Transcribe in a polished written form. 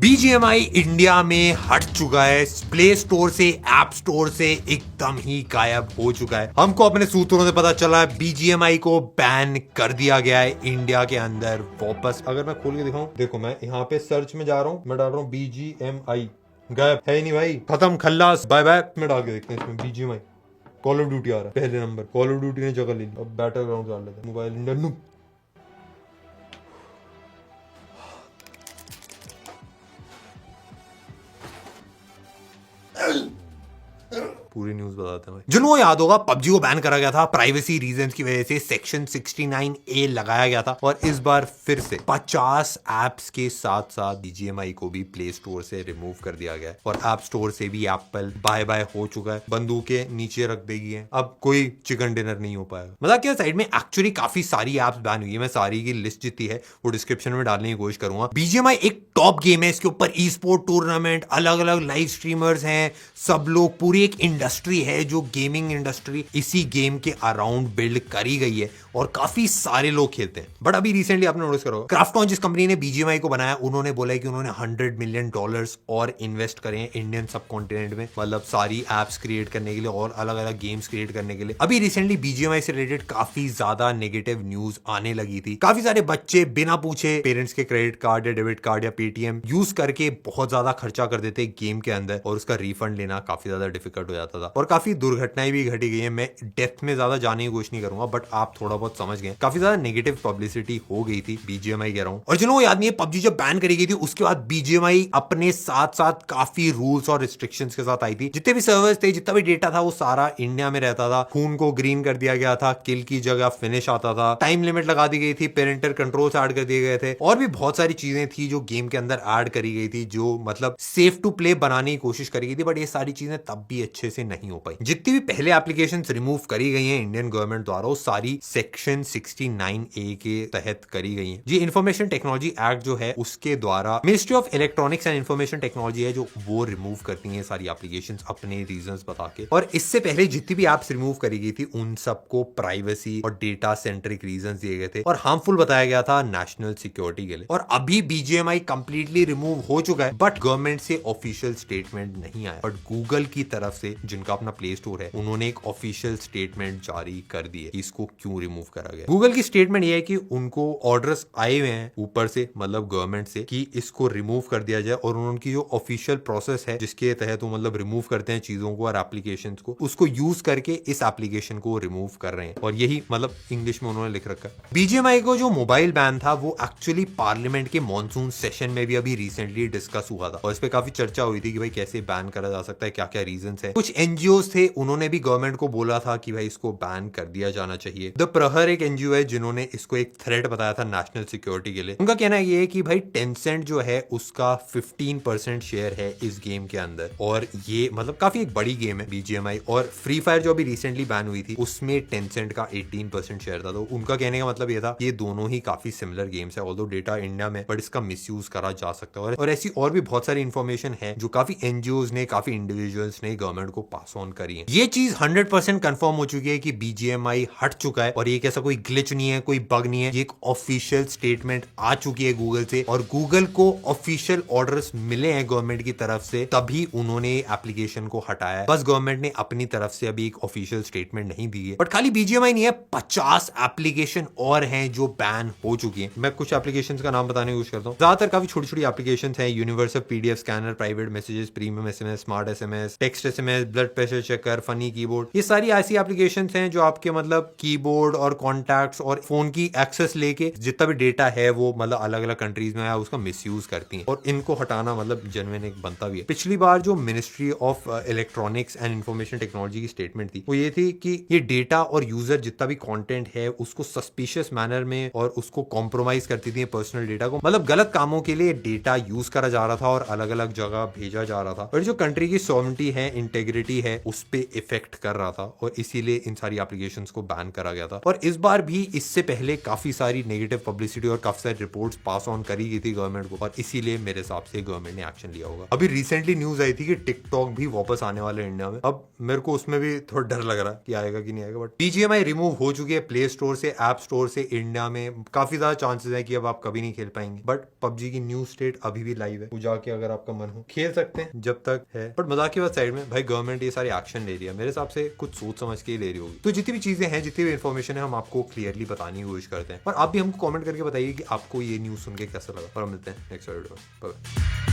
BGMI India में हट चुका है, प्ले स्टोर से, ऐप स्टोर से एकदम ही गायब हो चुका है। हमको अपने सूत्रों से पता चला है BGMI को बैन कर दिया गया है इंडिया के अंदर वापस। अगर मैं खोल के दिखाऊं, देखो मैं यहाँ पे सर्च में जा रहा हूँ, मैं डाल रहा हूँ BGMI, गायब है ही नहीं भाई, खत्म, खल्लास, बाय बाय। में डाल के देखते हैं इसमें BGMI, कॉल ऑफ ड्यूटी आ रहा है पहले नंबर, कॉल ऑफ ड्यूटी ने जगह ले ली। अब बैटल ग्राउंड डाल लेते हैं, मोबाइल इंडिया। पूरी न्यूज बताते हैं। जिनको याद होगा पबजी को बैन करा गया था प्राइवेसी रीजंस की वजह से, सेक्शन 69A लगाया गया था और इस बार फिर से 50 एप्स के साथ साथ BGMI को भी प्ले स्टोर से रिमूव कर दिया गया है और ऐप स्टोर से भी एप्पल बाय बाय हो चुका है, बंदूकें नीचे रख देगी है, अब कोई चिकन डिनर नहीं हो पाएगा। मतलब क्या साइड में एक्चुअली काफी सारी एप्स बैन हुई है, मैं सारी की लिस्ट जितनी है वो डिस्क्रिप्शन में डालने की कोशिश करूंगा। BGMI एक टॉप गेम है, इसके ऊपर ई स्पोर्ट टूर्नामेंट, अलग अलग लाइव स्ट्रीमर्स हैं, सब लोग, पूरी एक इंडस्ट्री है जो गेमिंग इंडस्ट्री इसी गेम के अराउंड बिल्ड करी गई है और काफी सारे लोग खेलते हैं। बट अभी रिसेंटली आपने नोटिस करो, क्राफ्टॉन जिस कंपनी ने BGMI को बनाया, उन्होंने बोला है कि उन्होंने $100 मिलियन और इन्वेस्ट करे हैं इंडियन सब कॉन्टिनेंट में, मतलब सारी एप्स क्रिएट करने के लिए और अलग अलग गेम्स क्रिएट करने के लिए। अभी रिसेंटली BGMI से रिलेटेड काफी ज्यादा नेगेटिव न्यूज आने लगी थी। काफी सारे बच्चे बिना पूछे पेरेंट्स के क्रेडिट कार्ड या डेबिट कार्ड या पेटीएम यूज करके बहुत ज्यादा खर्चा कर देते गेम के अंदर और उसका रिफंड लेना काफी ज्यादा डिफिकल्ट हो जाता था और काफी दुर्घटनाएं भी घटी गई है। मैं डेप्थ में ज्यादा जाने की कोशिश नहीं करूंगा, बट आप थोड़ा बहुत समझ गए, काफी ज्यादा नेगेटिव पब्लिसिटी हो गई थी BGMI कह रहा हूं। और जिनको याद नहीं है, पबजी जब बैन करी गई थी उसके बाद BGMI अपने साथ साथ काफी रूल्स और रिस्ट्रिक्शंस के साथ आई थी। जितने भी सर्वर्स थे, जितना भी डेटा था, वो सारा इंडिया में रहता था। खून को ग्रीन कर दिया गया था, किल की जगह फिनिश आता था, टाइम लिमिट लगा दी गई थी, पेरेंटल कंट्रोल्स ऐड कर दिए गए थे और भी बहुत सारी चीजें थी जो गेम के अंदर ऐड करी गई थी, जो मतलब सेफ टू प्ले बनाने की कोशिश करी गई थी। बट ये सारी चीजें तब भी अच्छे से नहीं हो पाई। जितनी भी पहले एप्लीकेशंस रिमूव करी गई हैं इंडियन गवर्नमेंट द्वारा, वो सारी सेक्शन 69A के तहत करी गई हैं। ये इंफॉर्मेशन टेक्नोलॉजी एक्ट जो है उसके द्वारा ministry of electronics and information technology है जो वो रिमूव करती है सारी एप्लीकेशंस अपने रीजंस बता के। और इससे पहले जितनी भी एप्स रिमूव करी गई थी उन सबको प्राइवेसी और डेटा सेंट्रिक रीजंस दिए गए थे और हार्मफुल बताया गया था नेशनल सिक्योरिटी के लिए। और अभी BGMI कंप्लीटली रिमूव हो चुका है, बट गवर्नमेंट से ऑफिशियल स्टेटमेंट नहीं आया। बट गूगल की तरफ से, जिनका अपना प्ले स्टोर है, उन्होंने एक ऑफिशियल स्टेटमेंट जारी कर दी है कि इसको क्यों रिमूव करा गया। गूगल की स्टेटमेंट ये है कि उनको ऑर्डर्स आए हुए हैं ऊपर से, मतलब गवर्नमेंट से, कि इसको रिमूव कर दिया जाए और उनकी जो ऑफिशियल प्रोसेस है जिसके तहत वो मतलब रिमूव करते हैं चीजों को और एप्लीकेशंस को, उसको यूज करके इस एप्लीकेशन को रिमूव कर रहे हैं। और यही मतलब इंग्लिश में उन्होंने लिख रखा है। BGMI को जो मोबाइल बैन था वो एक्चुअली पार्लियामेंट के मॉनसून सेशन में भी अभी रिसेंटली डिस्कस हुआ था और इस पे काफी चर्चा हुई थी कि भाई कैसे बैन करा जा सकता है, क्या क्या रीजंस है। कुछ NGOs थे, उन्होंने भी गवर्नमेंट को बोला था कि भाई इसको बैन कर दिया जाना चाहिए। द प्रहर एक NGO है जिन्होंने इसको एक थ्रेट बताया था नेशनल सिक्योरिटी के लिए। उनका कहना ये है कि भाई टेंसेंट जो है उसका 15% शेयर है इस गेम के अंदर और ये मतलब काफी एक बड़ी गेम है BGMI। और फ्री फायर जो अभी रिसेंटली बैन हुई थी उसमें टेंसेंट का 18% शेयर था। तो उनका कहने का मतलब ये था ये दोनों ही काफी सिमिलर गेम्स है, ऑल्दो डेटा इंडिया में, बट इसका मिसयूज करा जा सकता है। और ऐसी और भी बहुत सारी इंफॉर्मेशन है जो काफी NGOs ने, काफी इंडिविजुअल्स ने गवर्नमेंट को पास ऑन करी है। ये चीज 100% कंफर्म हो चुकी है कि BGMI हट चुका है और ये कैसा कोई ग्लिच नहीं है, कोई बग नहीं है। ये एक ऑफिशियल स्टेटमेंट आ चुकी है गूगल से और गूगल को ऑफिशियल ऑर्डर्स मिले हैं गवर्नमेंट की तरफ से, तभी उन्होंने एप्लीकेशन को हटाया है। बस गवर्नमेंट ने अपनी तरफ से अभी एक ऑफिशियल स्टेटमेंट नहीं दी है। बट खाली BGMI नहीं है, 50 एप्लीकेशन और हैं जो बैन हो चुकी हैं। मैं कुछ एप्लीकेशन का नाम बताने की कोशिश करता हूँ। ज्यादातर काफी छोटी छोटी एप्लीकेशन है, universal PDF scanner, private messages, premium SMS, smart SMS, text SMS, blood pressure checker, funny keyboard. ये सारी ऐसी एप्लीकेशंस हैं जो आपके मतलब कीबोर्ड और कॉन्टैक्ट्स और फोन की एक्सेस लेके जितना भी डेटा है वो मतलब अलग अलग कंट्रीज में है उसका मिसयूज करती हैं और इनको हटाना मतलब जेन्युइन एक बनता भी है। पिछली बार जो ministry of electronics and information technology की स्टेटमेंट थी वो ये थी कि ये डेटा और यूजर जितना भी कंटेंट है उसको सस्पिशियस मैनर में और उसको कॉम्प्रोमाइज करती थी पर्सनल डेटा को, मतलब गलत कामों के लिए डेटा यूज करा जा रहा था और अलग अलग जगह भेजा जा रहा था। और जो कंट्री की सॉवरेनिटी है, इंटेग्रिटी कम्युनिटी है उस पे इफेक्ट कर रहा था और इसीलिए इन सारी एप्लीकेशंस को बैन करा गया था। और इस बार भी इससे पहले काफी सारी नेगेटिव पब्लिसिटी और काफी सारी रिपोर्ट्स पास ऑन करी गई थी गवर्नमेंट को और इसीलिए मेरे हिसाब से गवर्नमेंट ने एक्शन लिया होगा। अभी रिसेंटली न्यूज आई थी कि टिकटॉक भी वापस आने वाले इंडिया में। अब मेरे को उसमें भी थोड़ा डर लग रहा है कि आएगा कि नहीं आएगा, बट BGMI रिमूव हो चुकी है प्ले स्टोर से, ऐप स्टोर से। इंडिया में काफी ज्यादा चांसेस है कि अब आप कभी नहीं खेल पाएंगे, बट PUBG की न्यू स्टेट अभी भी लाइव है, जाके अगर आपका मन हो खेल सकते हैं जब तक है। बट मजाक की बात साइड में, भाई गवर्नमेंट ये सारी एक्शन ले रही है, मेरे हिसाब से कुछ सोच समझ के ही ले रही होगी। तो जितनी भी चीजें हैं, जितनी भी इन्फॉर्मेशन है, हम आपको क्लियरली बताने की कोशिश करते हैं और आप भी हमको कमेंट करके बताइए कि आपको ये न्यूज सुन के कैसा लगा। और हम मिलते हैं नेक्स्ट वीडियो में। बाय।